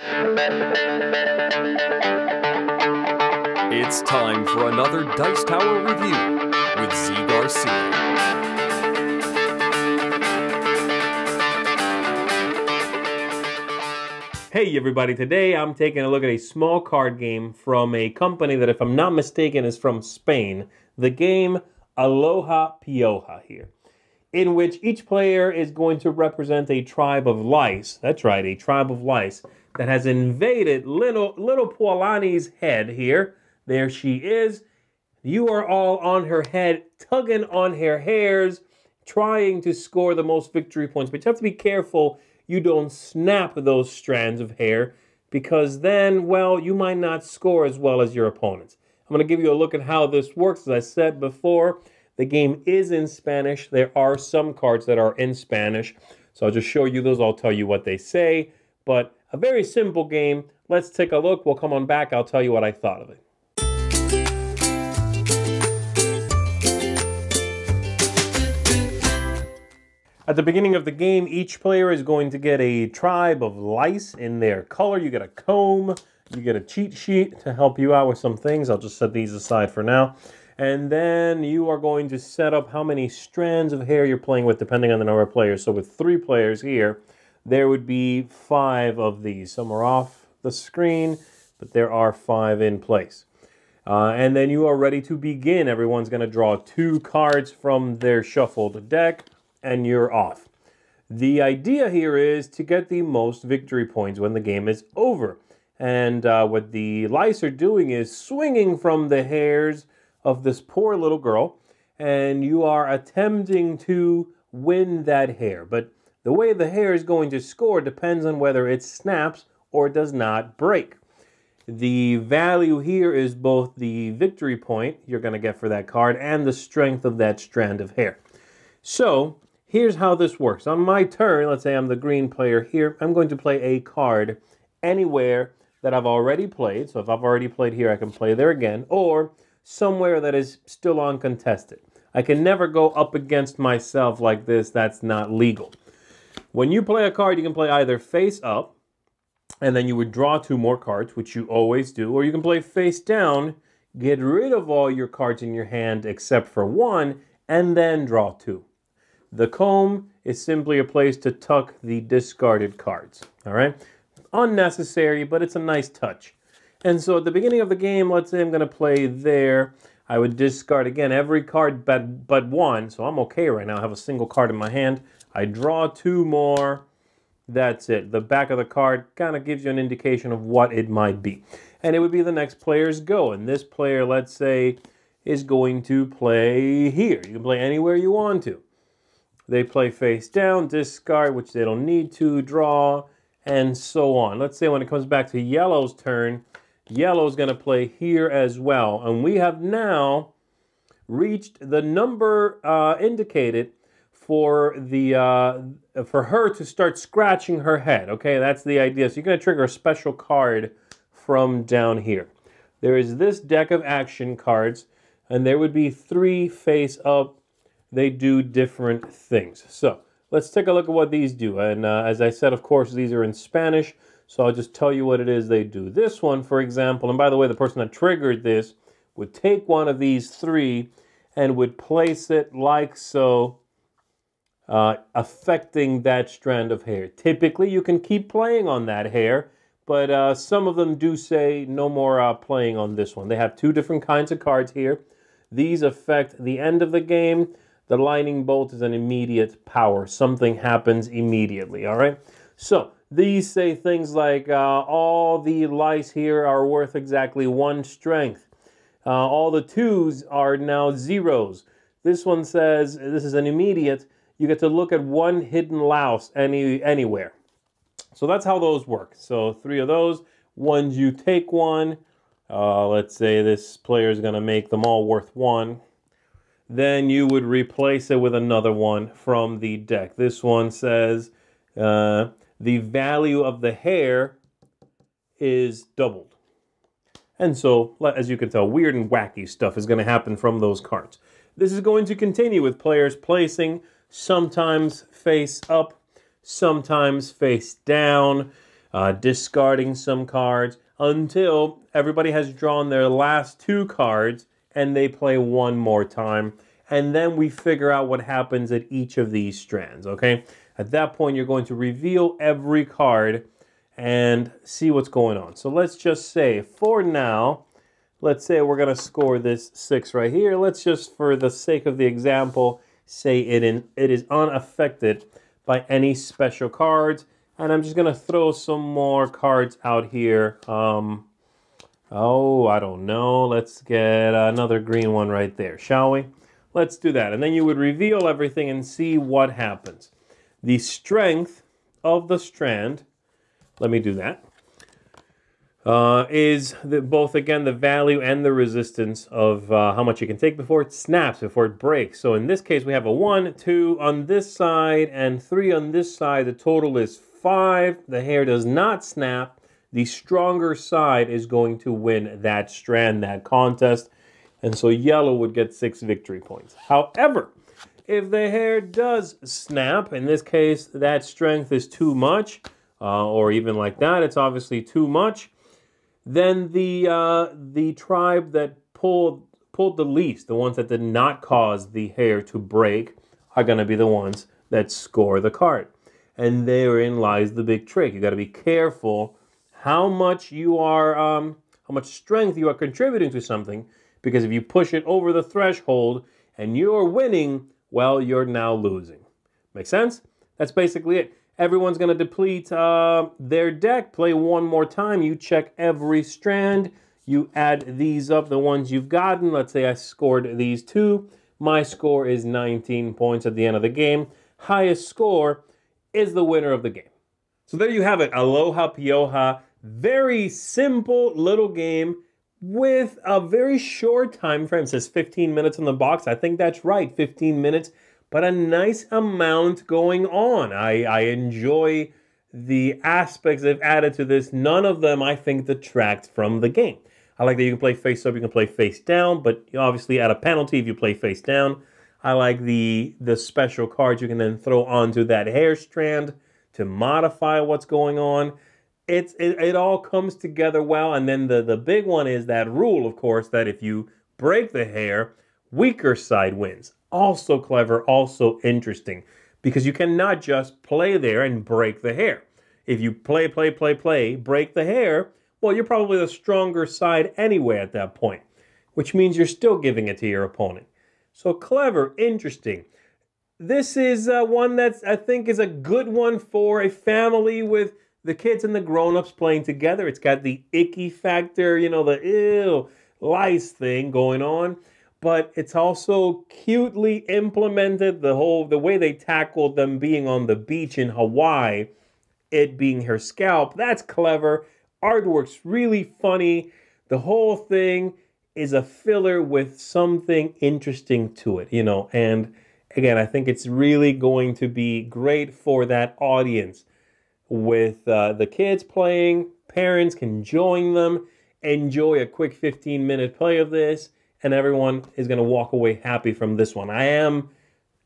It's time for another Dice Tower review with Z. Garcia. Hey everybody, today I'm taking a look at a small card game from a company that, if I'm not mistaken, is from Spain. The game Aloha Pioha here, in which each player is going to represent a tribe of lice. That's right, a tribe of lice that has invaded little Pualani's head here. There she is. You are all on her head, tugging on her hairs, trying to score the most victory points. But you have to be careful you don't snap those strands of hair, because then, well, you might not score as well as your opponents. I'm going to give you a look at how this works. As I said before, the game is in Spanish. There are some cards that are in Spanish, so I'll just show you those. I'll tell you what they say, but a very simple game. Let's take a look. We'll come on back. I'll tell you what I thought of it. At the beginning of the game, each player is going to get a tribe of lice in their color. You get a comb, you get a cheat sheet to help you out with some things. I'll just set these aside for now. And then you are going to set up how many strands of hair you're playing with, depending on the number of players. So with 3 players here, there would be 5 of these. Some are off the screen, but there are 5 in place. And then you are ready to begin. Everyone's going to draw 2 cards from their shuffled deck, and you're off. The idea here is to get the most victory points when the game is over. And what the lice are doing is swinging from the hairs of this poor little girl, and you are attempting to win that hair. But the way the hair is going to score depends on whether it snaps or does not break. The value here is both the victory point you're going to get for that card and the strength of that strand of hair. So here's how this works. On my turn, let's say I'm the green player here, I'm going to play a card anywhere that I've already played. So if I've already played here, I can play there again, or somewhere that is still uncontested. I can never go up against myself like this. That's not legal. When you play a card, you can play either face up, and then you would draw 2 more cards, which you always do, or you can play face down, get rid of all your cards in your hand except for 1, and then draw 2. The comb is simply a place to tuck the discarded cards, all right? Unnecessary, but it's a nice touch. And so at the beginning of the game, let's say I'm going to play there. I would discard, again, every card but 1, so I'm okay right now. I have a single card in my hand. I draw 2 more. That's it. The back of the card kind of gives you an indication of what it might be. And it would be the next player's go. And this player, let's say, is going to play here. You can play anywhere you want to. They play face down, discard, which they don't need to, draw, and so on. Let's say when it comes back to yellow's turn, yellow's going to play here as well. And we have now reached the number indicated for her to start scratching her head. Okay, that's the idea. So you're going to trigger a special card from down here. There is this deck of action cards, and there would be 3 face up. They do different things. So let's take a look at what these do. And as I said, of course, these are in Spanish, so I'll just tell you what it is they do. This one, for example, and by the way, the person that triggered this would take one of these 3 and would place it like so, affecting that strand of hair. Typically, you can keep playing on that hair, but some of them do say no more playing on this one. They have 2 different kinds of cards here. These affect the end of the game. The lightning bolt is an immediate power. Something happens immediately, all right? So these say things like all the lice here are worth exactly 1 strength. All the 2s are now 0s. This one says, this is an immediate, you get to look at 1 hidden louse anywhere. So that's how those work. So 3 of those. Once you take 1, let's say this player is going to make them all worth 1. Then you would replace it with another one from the deck. This one says the value of the hair is doubled. And so, as you can tell, weird and wacky stuff is going to happen from those cards. This is going to continue with players placing sometimes face up, sometimes face down. discarding some cards until everybody has drawn their last 2 cards and they play one more time. And then we figure out what happens at each of these strands, okay? At that point, you're going to reveal every card and see what's going on. So let's just say, for now, let's say we're going to score this 6 right here. Let's just, for the sake of the example, say it is unaffected by any special cards. And I'm just going to throw some more cards out here. Oh, I don't know. Let's get another green one right there, shall we? Let's do that. And then you would reveal everything and see what happens. The strength of the strand, let me do that, is both, again, the value and the resistance of how much you can take before it snaps, before it breaks. So in this case, we have a 1, 2 on this side and 3 on this side. The total is 5. The hair does not snap. The stronger side is going to win that strand, that contest. And so yellow would get 6 victory points. However, if the hair does snap, in this case, that strength is too much, or even like that, it's obviously too much, then the tribe that pulled the least, the ones that did not cause the hair to break, are going to be the ones that score the card. And therein lies the big trick. You got to be careful how much how much strength you are contributing to something, because if you push it over the threshold and you're winning, well, you're now losing. Make sense? That's basically it. Everyone's going to deplete their deck, play one more time. You check every strand. You add these up, the ones you've gotten. Let's say I scored these 2. My score is 19 points at the end of the game. Highest score is the winner of the game. So there you have it. Aloha Pioha. Very simple little game with a very short time frame. It says 15 minutes on the box. I think that's right, 15 minutes, but a nice amount going on. I enjoy the aspects they've added to this. None of them, I think, detract from the game. I like that you can play face up, you can play face down, but you obviously add a penalty if you play face down. I like the special cards you can then throw onto that hair strand to modify what's going on. It all comes together well. And then the big one is that rule, of course, that if you break the hair, weaker side wins. Also clever, also interesting, because you cannot just play there and break the hair. If you play, break the hair, well, you're probably the stronger side anyway at that point, which means you're still giving it to your opponent. So clever, interesting. This is one that I think is a good one for a family with the kids and the grown-ups playing together. It's got the icky factor, you know, the ew, lice thing going on. But it's also cutely implemented, the way they tackled them being on the beach in Hawaii, it being her scalp. That's clever. Artwork's really funny. The whole thing is a filler with something interesting to it, you know. And again, I think it's really going to be great for that audience. With the kids playing, parents can join them, enjoy a quick 15-minute play of this, and everyone is going to walk away happy from this one. I am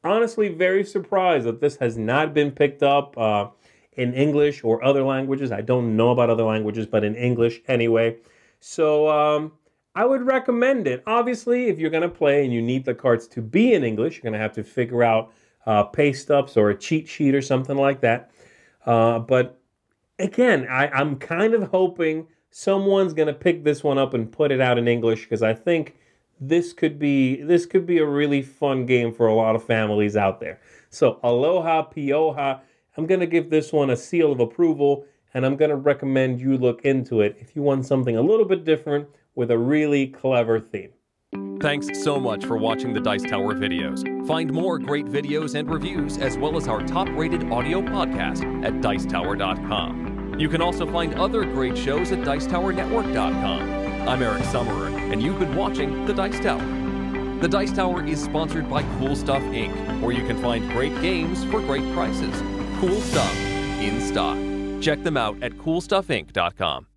honestly very surprised that this has not been picked up in English or other languages. I don't know about other languages, but in English anyway. So I would recommend it. Obviously, if you're going to play and you need the cards to be in English, you're going to have to figure out paste ups or a cheat sheet or something like that. But again, I'm kind of hoping someone's going to pick this one up and put it out in English, because I think this could be a really fun game for a lot of families out there. So Aloha Pioha, I'm going to give this one a seal of approval, and I'm going to recommend you look into it if you want something a little bit different with a really clever theme. Thanks so much for watching the Dice Tower videos. Find more great videos and reviews, as well as our top-rated audio podcast at Dicetower.com. You can also find other great shows at DicetowerNetwork.com. I'm Eric Summerer, and you've been watching The Dice Tower. The Dice Tower is sponsored by Cool Stuff Inc., where you can find great games for great prices. Cool stuff in stock. Check them out at CoolStuffInc.com.